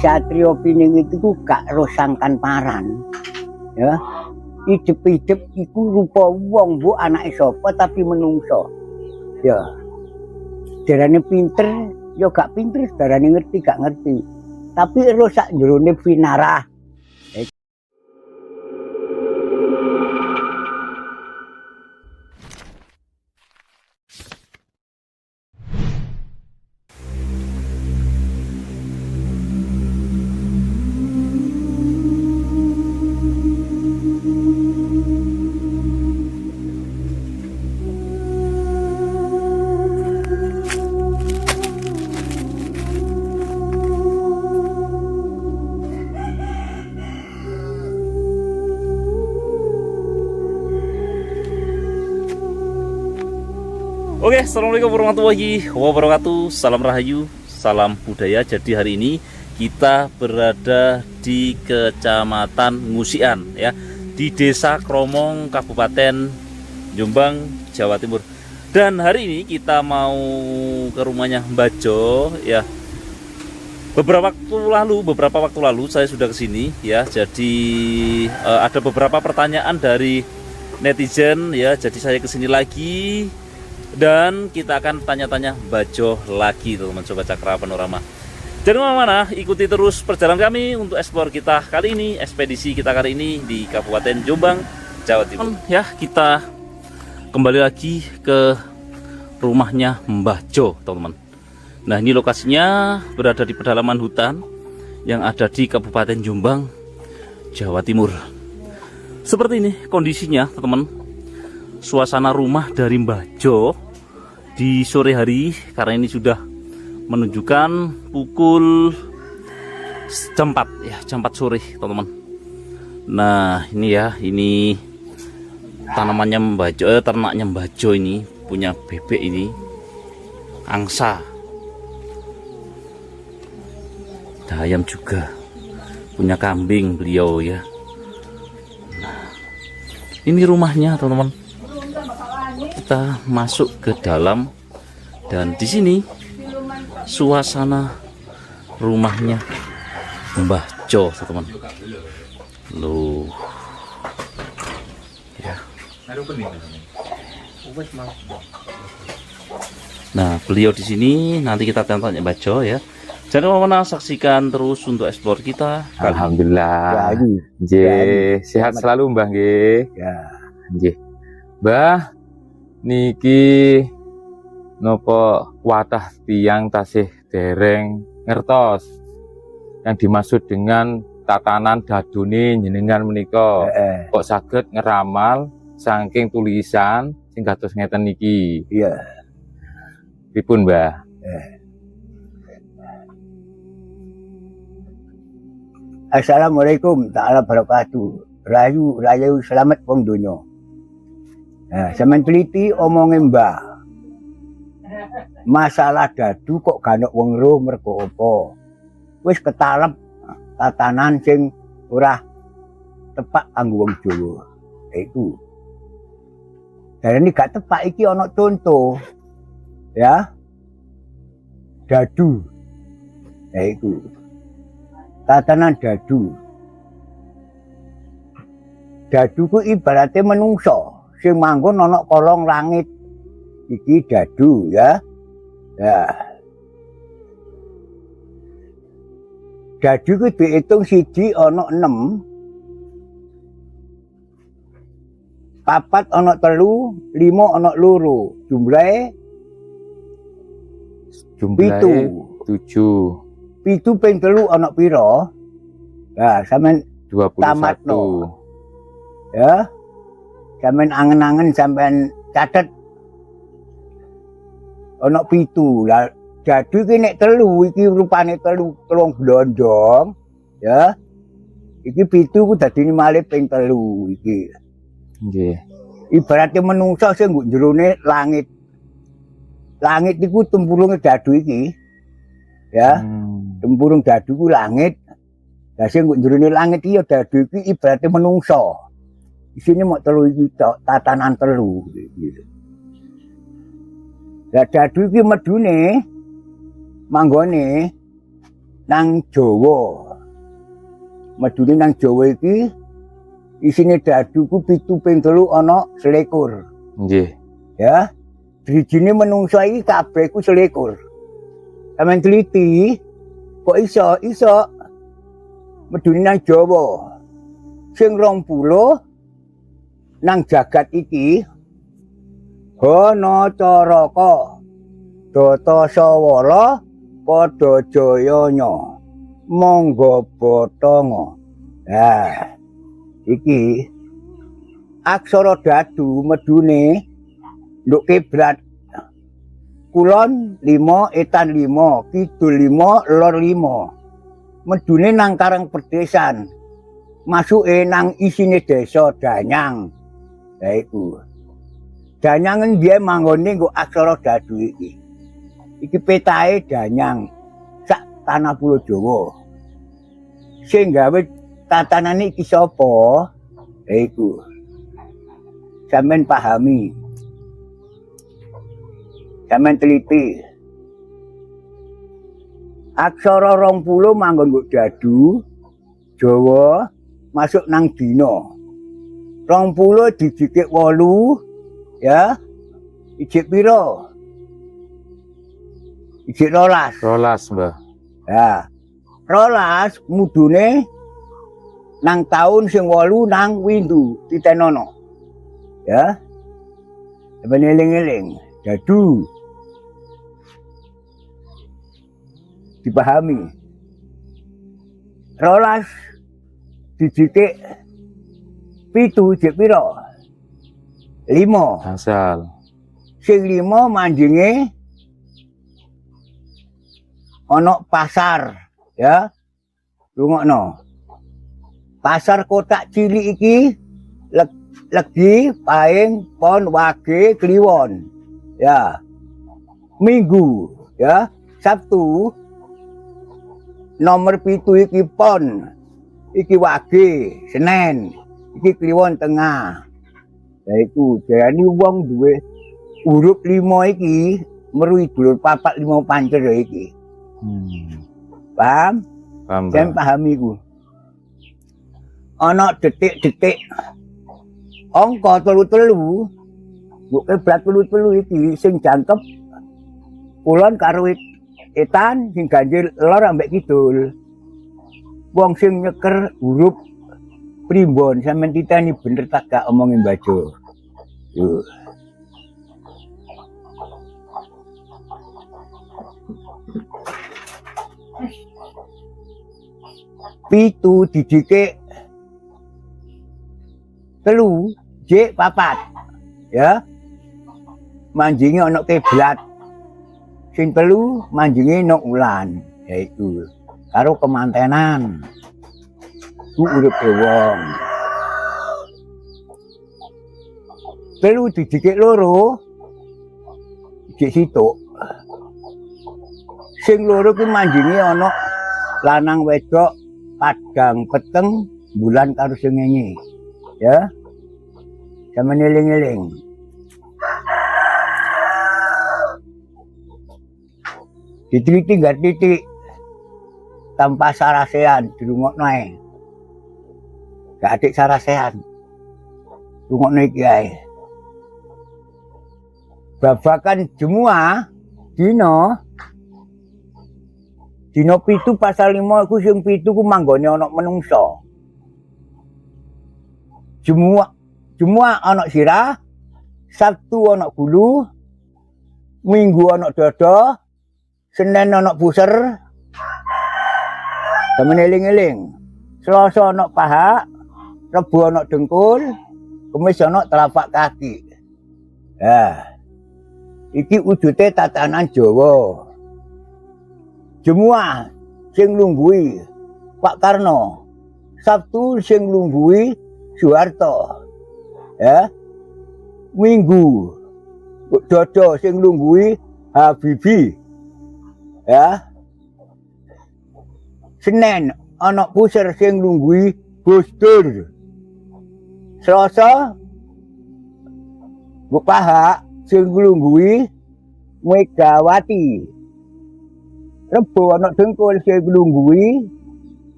Satrio Pining itu gak rosangkan paran. Ya. Idep-idep iku rupa wong mbok anake sapa tapi menungso. Ya. Darane pinter, ya gak pinter, darane ngerti gak ngerti. Tapi rosak jerone pinarah. Oke, assalamualaikum warahmatullahi wabarakatuh. Salam Rahayu, salam budaya. Jadi hari ini kita berada di Kecamatan Ngusian, ya, di Desa Kromong, Kabupaten Jombang, Jawa Timur. Dan hari ini kita mau ke rumahnya Mbah Jo, ya. Beberapa waktu lalu saya sudah kesini, ya. Jadi ada beberapa pertanyaan dari netizen, ya. Jadi saya kesini lagi. Dan kita akan tanya-tanya Mbah Jo lagi, teman-teman Sobat Cakra Panorama. Jangan kemana-mana, ikuti terus perjalanan kami untuk eksplor kita kali ini, ekspedisi kita kali ini di Kabupaten Jombang, Jawa Timur. Ya, kita kembali lagi ke rumahnya Mbah Jo, teman-teman. Nah, ini lokasinya berada di pedalaman hutan yang ada di Kabupaten Jombang, Jawa Timur. Seperti ini kondisinya, teman-teman. Suasana rumah dari Mbah Jo di sore hari, karena ini sudah menunjukkan pukul jam 4 ya, jam 4 sore, teman-teman. Nah, ini ya, ini tanamannya Mbah Jo, ternaknya Mbah Jo ini punya bebek ini, angsa. Ada ayam juga, punya kambing beliau ya. Nah, ini rumahnya, teman-teman. Kita masuk ke dalam dan di sini suasana rumahnya Mbah Jo, teman-teman. Loh. Ya. Nah, beliau di sini nanti kita tanya Mbah Jo ya. Jangan kemana-mana, saksikan terus untuk eksplor kita. Alhamdulillah. Nggih, sehat selalu Mbah nggih. Ya. Nggih. Mbah niki nopo watah tiang tasih dereng ngertos yang dimaksud dengan tatanan dadune jenengan menika. Kok saged ngeramal saking tulisan sing kados ngeten niki. Iya. Pripun, Mbah? Assalamualaikum ta'ala barakatuh. Rayu selamat wong donya. Nah, sampeyan teliti omongin Mbah. Masalah dadu kok gak ono wong roh mergo apa? Wis ketalep tatanan sing ora tepak kanggo wong Jawa. Iku. Darane gak tepak iki ana contoh. Ya. Dadu. Iku. Tatanan dadu. Dadu ku ibaratnya menungso. Sing manggon ana kolong langit iki dadu ya. Ya. Dadu ku diitung siji ana 6. Papat ana 3, 5 ana 2. Jumlahe 7. 7 ping 3 ana pira? Nah, sampean 21. tamatno. Ya. Sampeyan angen-angen sampeyan catet ana 7. Lah dadu iki nek 3 iki rupane 3 blondong ya. Iki 7 ku dadine malih ping 3 iki. Nggih. Ibaratnya menungso sing nggo jerone langit. Langit iku tempurunge dadu iki. Ya. Tempurung dadu ku langit. Lah sing nggo jerone langit iki ya dadu iki ibaratnya menungso. Di sini mau 3 iki tatanan 3 gitu. Lah dadu iki medune manggone nang Jawa. Medune nang Jawa iki isine dadu ku 7/3 ana 21. Nggih. Ya. Drijine menungso iki kabeh ku 21. Sampeyan teliti kok iso medune nang Jawa. Sing 20 nang jagat iki Hana Caraka Data Sawala padha jayanya monggo bathanga. Nah, iki aksara dadu medune nduk kiblat. Kulon 5, etan 5, kidul 5, lor 5. Medune nang Karang Perdesan. Masuke nang isine desa Danyang. Lah iku. Danyangen biyen manggone nggo aksara dadu iki. Iki petahe Danyang sak tanah Pulo Jawa. Sing gawe tatanane iki sapa? Lah iku. Sampeyan pahami. Sampeyan teliti. Aksara 20 manggon nggo dadu Jawa masuk nang dina. 20 dijikik 8 ya. Ijik pira? Ijik 12. 12, Mbah. Ya. 12 mudune nang taun sing 8 nang windu titenono. Ya. Ben eling-eling. Dadu. Dipahami. 12 dijikik 7 jek pira? 5. Asal. Sing 5 manjinge ana pasar, ya. Rungokno. Pasar kotak cilik iki legi, paing, pon, wage, kliwon. Ya. Minggu, ya. Sabtu nomor 7 iki pon. Iki wage, Senen. Iki kliwon tengah. Ya iku jarane wong duwe huruf 5 iki meruhi dulur 4 5 pancer ya iki. Paham? Paham, Jangan Mbah. pahami ku. Ana detik-detik angka 33 mbok keblat 33 iki sing jangkep kulon karo etan sing ganjil lor ambek kidul. Wong sing nyeker huruf primbon sampeyan titeni bener tak gak omongin bajo. Yo. Pitu dijike telu J 4 ya manjinge ana kiblat sing telu manjinge ana ulan yaiku karo kemantenan ku urip wong telu dijike loro dijik situk sing loro ku manjinge ana lanang wedok padang peteng bulan karo srengenge ya sama eling-eling diteliti gak titik tanpa sarasean dirungokno ae gak adik sarasean rungokno iki ae babakan jemua dina 7 pasal 5 iku sing 7 ku manggone ana menungsa. Jemua ana sirah, Sabtu ana gulu, Minggu ana dada, Senin ana buser. Sampeyan eling-eling. Selasa ana paha, Rebo ana dengkul, Kamis ana telapak kaki. Ya. Iki wujude tatanan Jawa. Jemua sing lungguhi Pak Karno, Sabtu sing lungguhi Soeharto, ya. Minggu Dodo sing lungguhi Habibie, ya. Senin ana pusar sing lungguhi Gus Dur. Selasa Bupaha sing lungguhi Megawati. Rebo ana dengkul sing nglungguhi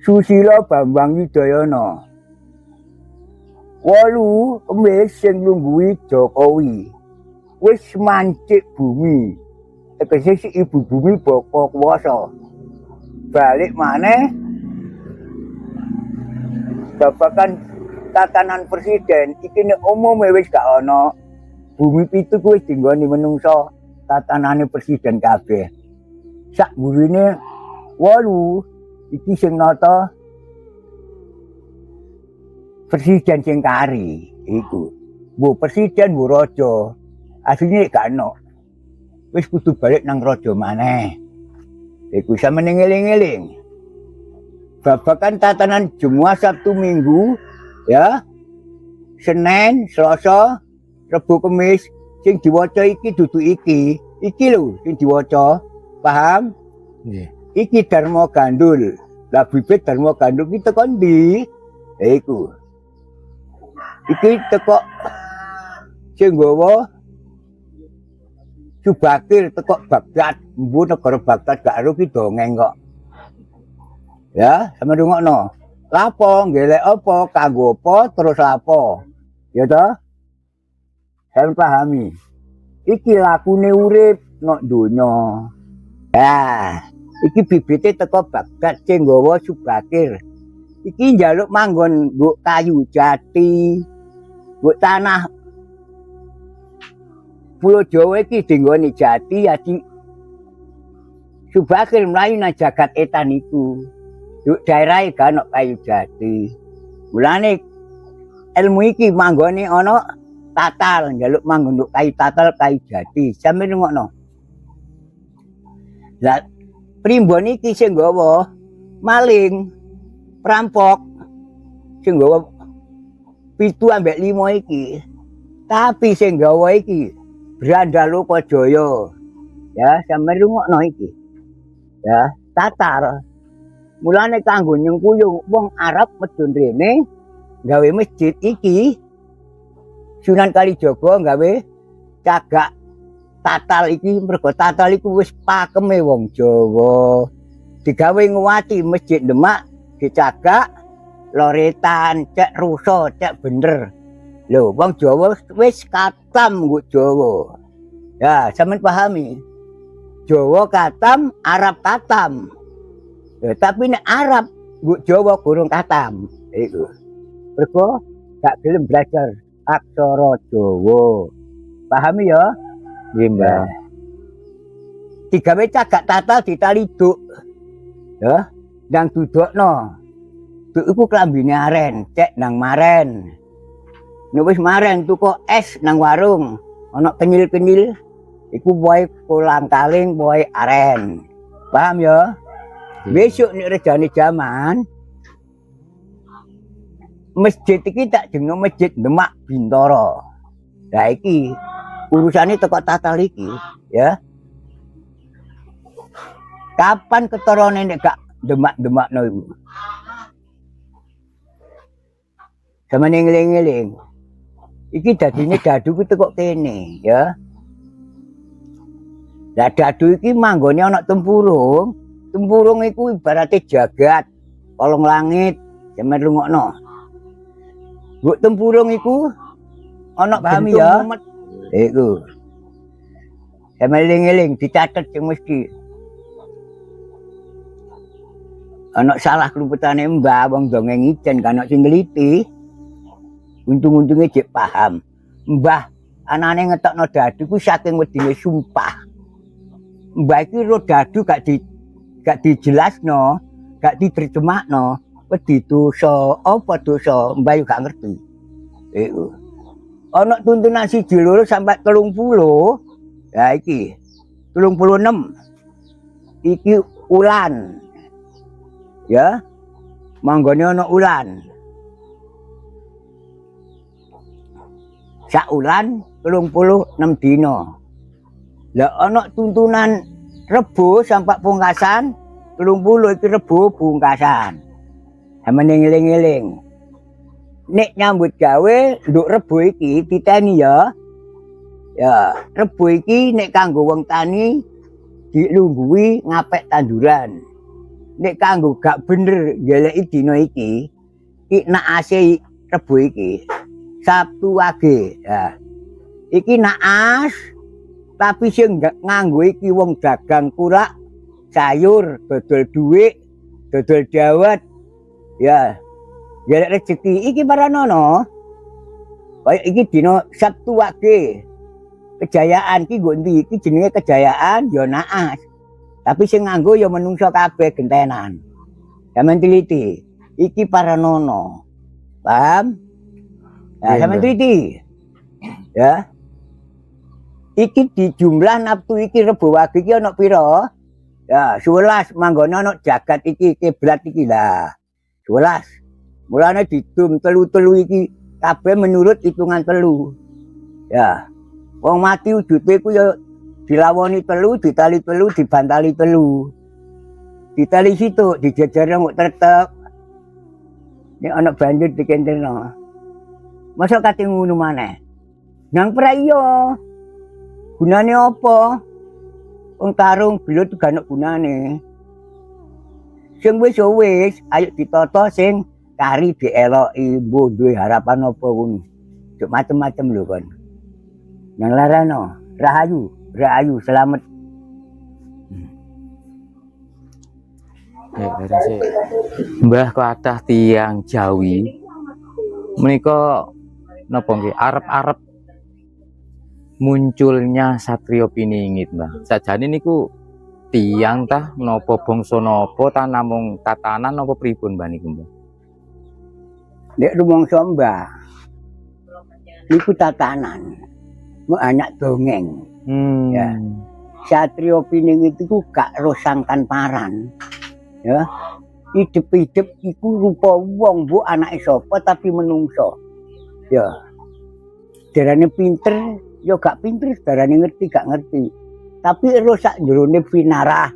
Susilo Bambang Yudhoyono. 8 Kemis sing nglungguhi Jokowi. Wis mancik bumi. Tegese si ibu bumi bapa kuwasa. Balik maneh babakan tatanan presiden iki nek umume wis gak ana. Bumi pitu kuwi wis dinggoni menungso. Tatanane presiden kabeh. Sak burine 8 iki sing nata presiden sing kari iku. Bu presiden bu raja. Asline gak ono. Wis kudu balik nang raja maneh. Iku sampeyan ngeling-eling. Babakan tatanan Jumat, Sabtu, Minggu ya. Senin, Selasa, Rebo, Kamis sing diwaca iki dudu iki. Iki lho sing diwaca. Paham? Nggih. Iki Dharma Gandul. Lah bibit Dharma Gandul iki teko ndi? Iku. Iki teko sing nggawa Subakir teko Baghdad. Mbu negara Baghdad gak ero ki dongeng kok. Ya, sama rungokno. Lapo ngelek apa, kanggo apa, terus lapo. Ya toh? Sampeyan pahami. Iki lakune urip nok donya. Ya, iki bibite teko Baghdad sing nggawa Subakir. Iki njaluk manggon nggo kayu jati, nggo tanah Pulau Jawa iki dinggoni jati adi Subakir mlayu nang jagat etan iku. Yuk daerah iki ana kayu jati. Mulane ilmu iki manggone ana tatal, njaluk manggon nduk kayu tatal kayu jati. Sampe ngono. Lah primbon iki sing nggawa maling, perampok sing nggawa 7 ambek 5 iki. Tapi sing nggawa iki Brandaloka Jaya. Ya, sampe rungokno iki. Ya, Tatar. Mulane kanggo nyengkuyung wong Arab medun rene gawe masjid iki. Sunan Kalijaga gawe cagak tatal iki mergo tatal iku wis pakeme wong Jawa. Digawe nguwati masjid Demak dicagak loretan cek rusa cek bener. Lho, wong Jawa wis katam nggo Jawa. Ya, sampeyan pahami. Jawa katam, Arab katam. Ya, tapi nek Arab nggo Jawa gurung katam. Iku. Mergo gak gelem belajar aksara Jawa. Pahami ya? Nggih, Mbah. Digawe cagak tatal ditaliduk. Ya, nang dudukno. Duk iku klambine aren, cek nang maren. Nek wis maren tuku es nang warung, ana kenyil-kenyil iku wae kolang kaling, wae aren. Paham ya? Besok nek rejane jaman masjid iki tak jeneng Masjid Demak Bintara. Lah iki urusane teko tatal iki, ya. Kapan ketorone nek gak demak-demakno iku? Samane ngeling-eling. Iki dadine dadu ku teko kene, ya. Lah dadu iki manggone ana tempurung. Tempurung iku ibarate jagat, kolong langit, sampe rungokno. Nggo tempurung iku ana pahami ya? Iku. Sampe eling-eling dicatet sing mesti. Ana salah klumpetane mbah wong dongeng ijen kan ana sing ngliti. Untung-untunge jek paham. Mbah anane ngetokno dadu ku saking wedine sumpah. Mbah iki ro dadu gak dijelasno, gak diterjemahno, wedi dosa apa dosa, mbah yo gak ngerti. Iku. Ana tuntunan 1 loro sampai 30. Ya iki 36. Iki ulan. Ya. Manggone ana ulan. Sak ulan 36 dina. Lah ana tuntunan Rebo sampai pungkasan 30 iki Rebo pungkasan. Sampeyan ngeling-eling. Nek nyambut gawe nduk Rebo iki titeni ya. Ya, Rebo iki nek kanggo wong tani dilungguhi ngapek tanduran. Nek kanggo gak bener ngeleki dina iki naase Rebo iki Sabtu Wage. Ya. Iki naas tapi sing nganggo iki wong dagang kurak, sayur, dodol dhuwit, dodol dawet. Ya. Golek rezeki iki paranono. Kaya iki dina Sabtu Wage. Kejayaan ki nggo ndi? Iki jenenge kejayaan ya naas. Tapi sing nganggo ya menungso kabeh gentenan. Sampeyan teliti. Iki paranono. Paham? Ya, sampeyan teliti. Ya. Iki di jumlah nafsu iki Rebo Wage iki ana pira? Ya, 11 manggone ana jagat iki kiblat iki lah. 11. Mulane didum telu-telu iki kabeh menurut hitungan telu. Ya. Wong mati wujute ku ya dilawoni telu, ditali telu, dibantali telu. Ditali situ dijejerno kok tetep. Nek ana banjir dikenterno. Masa kate ngono maneh. Nang pra iya. Gunane apa? Wong tarung belut gak ana gunane. Sing wis ayo ditata sing kari dieloki, mbuh duwe harapan apa ngono. Cuk macem-macem lho kon. Nang larano, rahayu, selamat. Mbah kathah tiyang Jawi menika napa nggih arep-arep munculnya Satrio Piningit, Mbah. Sajane niku tiyang tah napa bangsa napa ta namung tatanan napa pripun Mbah niku, Mbah? Nek rumangsa Mbah niku tatanan. Mu anak dongeng. Ya. Satrio Piningit iku gak rosangkan paran. Ya. Hidup-hidup iku rupa wong mbok anake sapa tapi menungso. Ya. Darane pinter, ya gak pinter, darane ngerti gak ngerti. Tapi rosak jerone pinarah.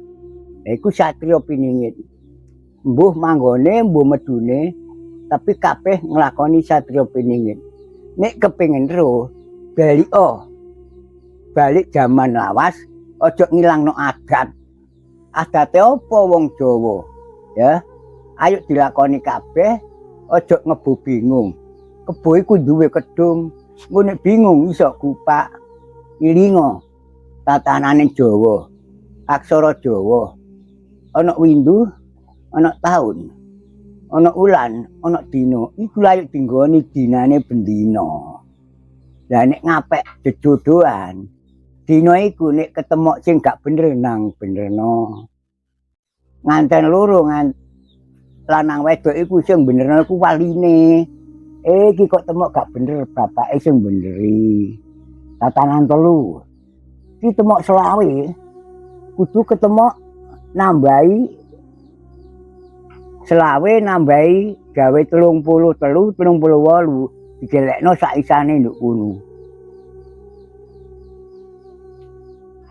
Iku Satrio Piningit. Mbuh manggone, mbuh medune, tapi kabeh nglakoni Satrio Piningit. Nek kepengin ro balik zaman lawas, ojo ngilangno adat. Adate apa wong Jawa? Ya. Ayo dilakoni kabeh, ojo ngebu bingung. Kebo iku duwe kedung, engko nek bingung iso kupak. Ilingo tatanane Jawa. Aksara Jawa. Ana windu, ana taun. Ana ulan, ana dina. Iku layu dinggoni dinane bendina. Lah nek ngapek jejodohan, dina iku nek ketemu sing gak bener nang benerno. Nganten loro lanang wedok iku sing benerno iku waline. Iki kok temok gak bener bapake sing beneri. Tatanan telu. Ki temok selawe kudu ketemu nambahi selawe nambahi gawe 33 38 digelekno sak isane nduk kono.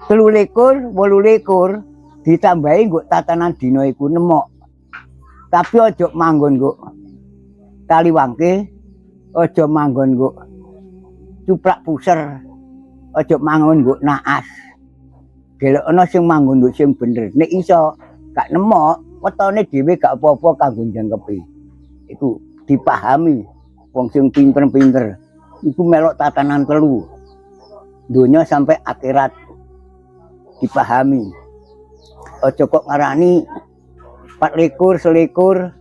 23 28 ditambahi nggo tatanan dina iku nemok. Tapi aja manggon nggo Kaliwangke, aja manggon nggo Cuplak Puser, aja manggon nggo Naas. Gelekno sing manggon nggo sing bener. Nek iso gak nemok, wetone dhewe gak apa-apa kanggo jangkepi. Iku dipahami. Wong sing pinter-pinter iku melok tatanan telu. Donya sampai akhirat dipahami. Aja kok ngarani 24 selikur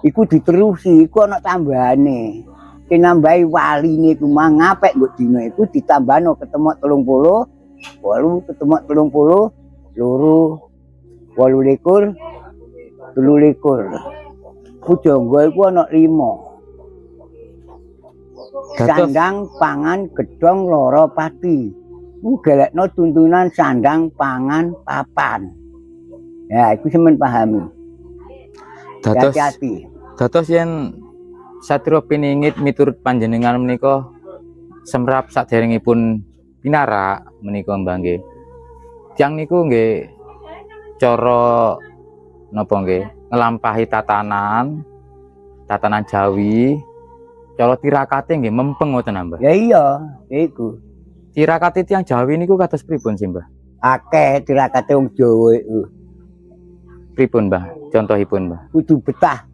iku diterusi, iku ana tambahane. Dinambahi waline iku mangapek nggo dina iku ditambahno ketemu 30, 8 ketemu 30, loro 28 23. Pujangga iku ana 5. Sandang pangan gedhong loro pati. Ku gelekno tuntunan sandang pangan papan. Ya, iku sampeyan pahami. Dados yen Satrio Piningit miturut panjenengan menika semrap saderengipun pinarak menika Mbah nggih. Tiyang niku nggih cara napa nggih nglampahi tatanan Jawi. Cara tirakate nggih mempeng ngoten Mbah. Ya iya, iku. Tirakate tiyang Jawi niku kados pripun sih Mbah? akeh tirakate wong Jawa iku. Pripun, Mbah? Contohipun, Mbah. Kudu betah.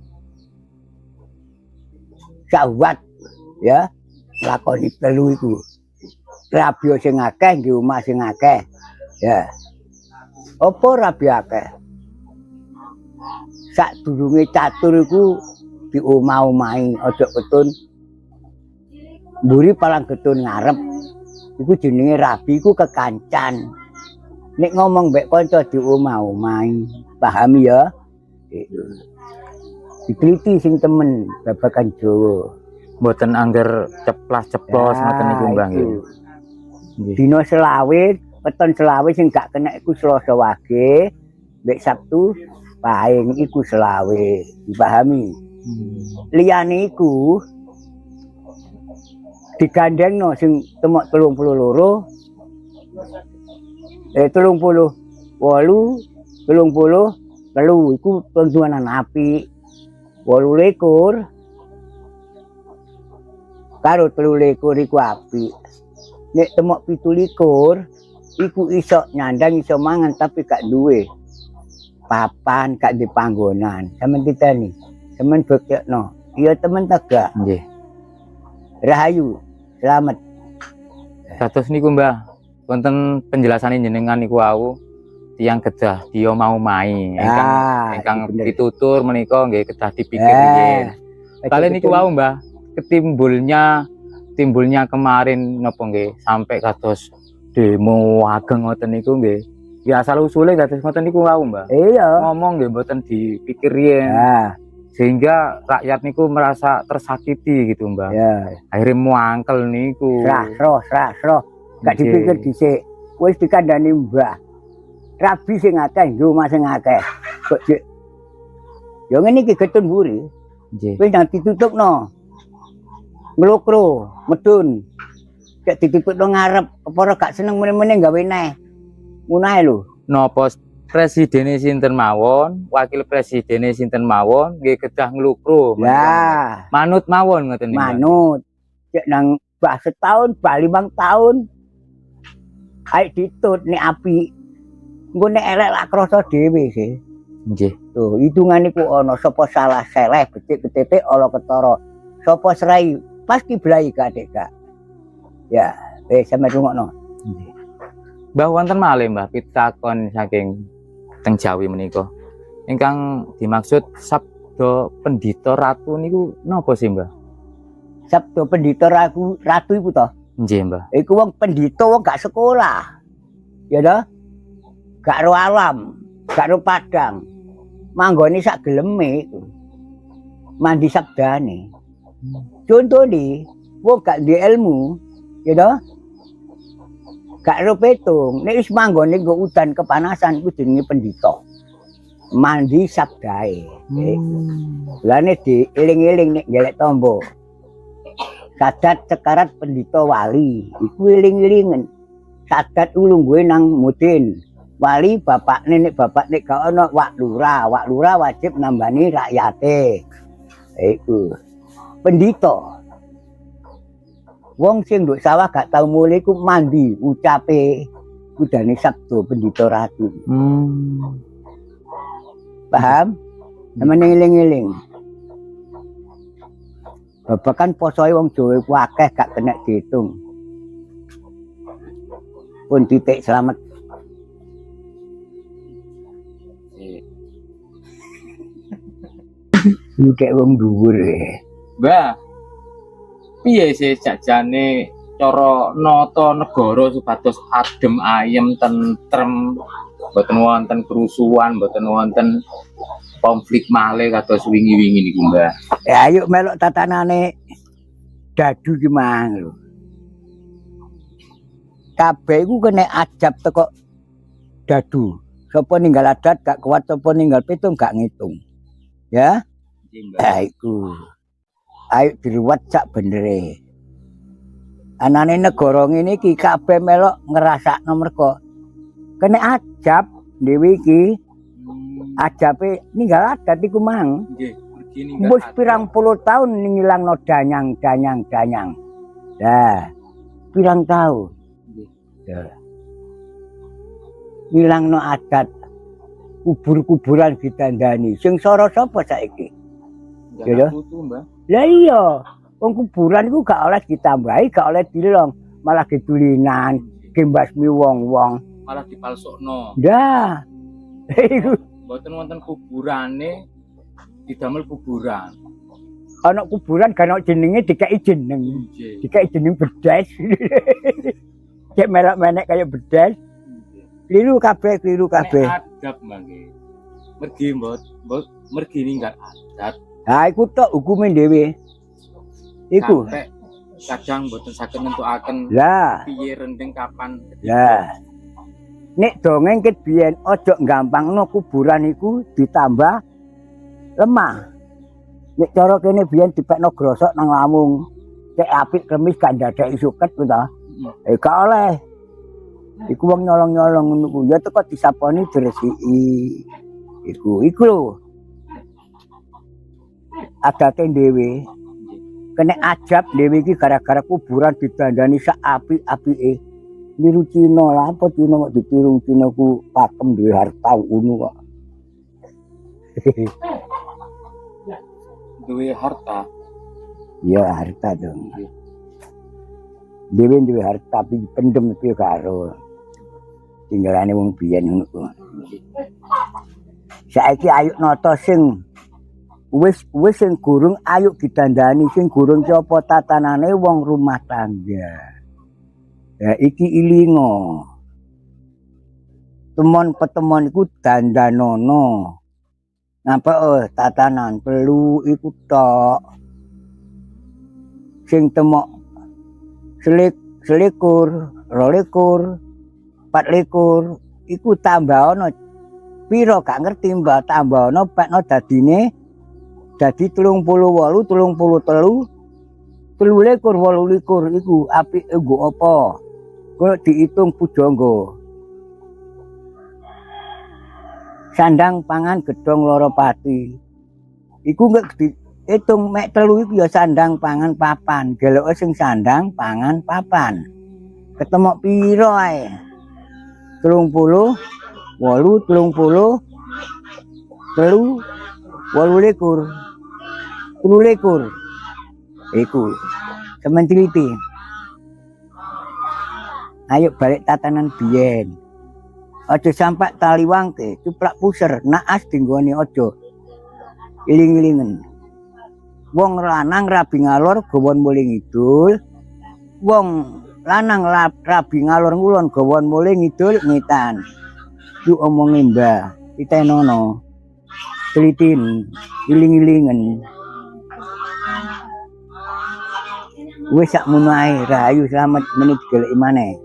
Sawat ya lakoni telu iku. Rabi sing akeh nggih omah sing akeh. Ya. Apa rabi akeh? Sadurunge catur iku diomah-omahi aja ketun. Mburi palang getun ngarep. Iku jenenge rabi iku kekancan. Nek ngomong mbek kanca diomah-omahi. Paham ya? Itu. Dikriti sing temen babakan Jawa. Mboten angger ceplas-ceplos ngoten niku, Mbah nggih. Nggih. Dina selawe, weton selawe sing gak kena iku Selasa Wage, mbek Sabtu Pahing iku selawe. Dipahami? Liyane iku digandengno sing temok 32 30 iku tontonan apik. 28 karo 23 iku apik. Nek temok 27 iku iso nyandang iso mangan tapi gak duwe papan, gak di panggonan. Sampeyan titeni, sampeyan bekekno. Iya temen ta gak? Nggih. Rahayu, selamat. Kados niku, Mbah. Wonten penjelasan jenengan niku wau tiyang kedah dia mau mai ingkang ditutur menika nggih kedah dipikir nggih. Kali niku wau, Mbah, timbulnya kemarin napa nggih sampai kados demo ageng ngoten niku nggih. Ya asal usule kados ngoten niku wau, Mbah. Iya. Ngomong nggih mboten dipikir yen. Sehingga rakyat niku merasa tersakiti gitu, Mbah. Ya. Akhirnya muangkel niku. Srah. Gak dipikir dhisik. Wis dikandani Mbah. Rabi sing akeh, omah sing akeh. Kok Dik. Ya ngene iki getun mburi. Nggih. Wis nang ditutupno. Nglokro, medun. Cek ditutupno ngarep, kepara gak seneng meneh-meneh gawe neh. Ngono ae lho. Napa presidene sinten mawon, wakil presidene sinten mawon nggih kedah nglukro. Ya, Manut mawon ngoten niku. manut. Cek nang bah setahun, bah 5 tahun. Ayo ditut nek api. Engko nek elek lak krasa dhewe sih. Nggih. Tuh, hitungane ku ana sapa salah seleh becik-becike ala ketara. Sapa serai pasti blai kadek Kak. Ya, sampe rungokno. Nggih. Mbah wonten malih, Mbah, pitakon saking teng Jawi menika. Ingkang dimaksud sabda pendhita ratu niku napa sih, Mbah? Sabda pendhita ratu iku to. Nggih, Mbah. Iku wong pendhita wong gak sekolah. Ya toh? Gak ro alam, gak ro padang. Manggone sak geleme iku. Mandi sabdane. Contone wong gak duwe ilmu, ya toh? Gak ro petung, nek wis manggone nggo udan kepanasan iku jenenge pendhita. Mandi sabdae. Lane dieling-eling nek gelek tombo. Sadat sekarat pendhita wali, iku eling-elingen. Sadat ulungguhe nang mudin. Wali bapak nek gak ana wak lurah wajib nambani rakyate. Iku. Pendhita. Wong sing nduk sawah gak tau mulih ku mandi ucape kudane sabda pendhita ratu. Paham? Sampeyan eling-eling. Babakan posoe wong Jawa ku akeh gak kena diitung. Pun titik selamat. Kayak wong dhuwur. Mbah, piye sih jajane cara nata negara supados adem ayem tentrem, mboten wonten kerusuhan, mboten wonten konflik malih kados wingi-wingi niku, Mbah. Ya ayo melok tatanane dadu ki mang lho. Kabeh iku kena ajab teko dadu. Sapa ninggal adat gak kuat, sapa ninggal pitung gak ngitung. Ya? Iku. Ayo diruwat sak benere. Anane negara ngene iki kabeh melok ngrasakno mergo kena ajab dhewe iki. Ajabe ninggal adat iku mang. Nggih, mergi ninggal. Wis pirang puluh tahun ngilangno danyang. Lah, pirang tahun. Ya. ngilangno adat kubur-kuburan ditandani. Sing sora sapa saiki? Ya, Putu, Mbah. Lah iya, wong kuburan iku gak oleh ditambahi, gak oleh dilong, malah ditulinan, gembasmi wong-wong. Malah dipalsukno. Dah. Iku Mboten wonten kuburane didamel kuburan. ana kuburan kan ana jenenge dikeki jeneng. Nggih. Dikeki jeneng bedes. Cek melok-menek kaya bedes. Kliru kabeh, kliru kabeh. Nek adab mangke. Mergi ninggal adat. Ha iku tok hukume dhewe. Iku. Sampai kadang mboten saged nentukaken Lah, piye rendeng kapan. lah. Nek dongeng ket biyen aja gampangno kuburan iku ditambah lemah. Nek cara kene biyen dipekno grosok nang lamung. Cek apik kemis gak ndadeki suket ku ta. Gak oleh. Iku wong nyolong-nyolong ngono ku. Ya teko disaponi diresiki. Iku lho. Adate dhewe. Kene ajab dhewe iki gara-gara kuburan didandani sak apik-apike. Niru Cina lah, apa Cina kok ditiru Cina ku pakem duwe harta ngono kok. Duwe harta. Ya harta dong. Dhewe duwe harta tapi pendem iki karo. Tinggalane wong biyen ngono ku. Saiki ayo nata sing wis sing gurung ayo didandani, sing gurung ki apa tatanane wong rumah tangga. Ya iki ilingo. Temon-petemon iku dandanono. Ngapa tatanan perlu iku tok. Sing temok selikur, 22, 24 iku tambahno pira gak ngerti mbak tambahno pekno dadine dadi 38, 33, 23 iku apike nggo apa? Kok diitung pujangga. Sandang pangan gedhong loro pati. Iku gak diitung mek 3 iku ya sandang pangan papan. Geloke sing sandang pangan papan. Ketemu pira ae? 30, 8, 30, 3, 28, 23. Iku sementiliti. Ayo balik tatanan biyen. Aja sampai taliwangke, cuplak puser, naas dinggone aja. Iling-ilingen. Wong lanang rabi ngalor gawon muling ngidul. Wong lanang rabi ngalor ngulon gawon muling ngidul ngitan. Ku omonge Mbah, pitenono. Telitin, iling-ilingen. Wis sak mono ae, rahayu selamat menit golek maneh.